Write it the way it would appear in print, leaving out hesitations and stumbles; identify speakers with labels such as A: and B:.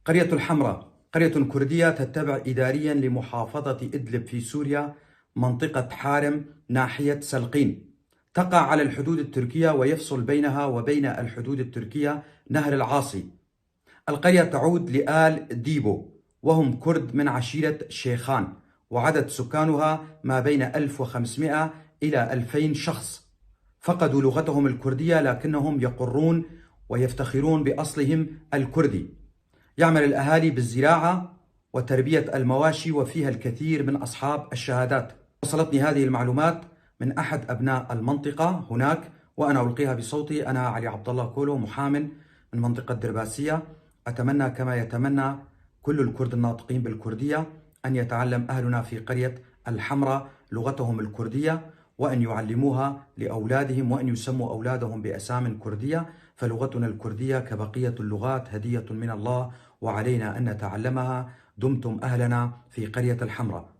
A: قرية الحمراء قرية كردية تتبع إداريا لمحافظة إدلب في سوريا، منطقة حارم ناحية سلقين. تقع على الحدود التركية، ويفصل بينها وبين الحدود التركية نهر العاصي. القرية تعود لآل ديبو، وهم كرد من عشيرة شيخان، وعدد سكانها ما بين 1500 إلى 2000 شخص. فقدوا لغتهم الكردية، لكنهم يقرون ويفتخرون بأصلهم الكردي. يعمل الأهالي بالزراعة وتربية المواشي، وفيها الكثير من أصحاب الشهادات. وصلتني هذه المعلومات من أحد أبناء المنطقة هناك، وأنا ألقيها بصوتي. أنا علي عبد الله كولو، محام من منطقة درباسية. أتمنى كما يتمنى كل الكرد الناطقين بالكردية أن يتعلم أهلنا في قرية الحمراء لغتهم الكردية، وأن يعلموها لأولادهم، وأن يسموا أولادهم بأسام كردية. فلغتنا الكردية كبقية اللغات هدية من الله، وعلينا أن نتعلمها. دمتم أهلنا في قرية الحمراء.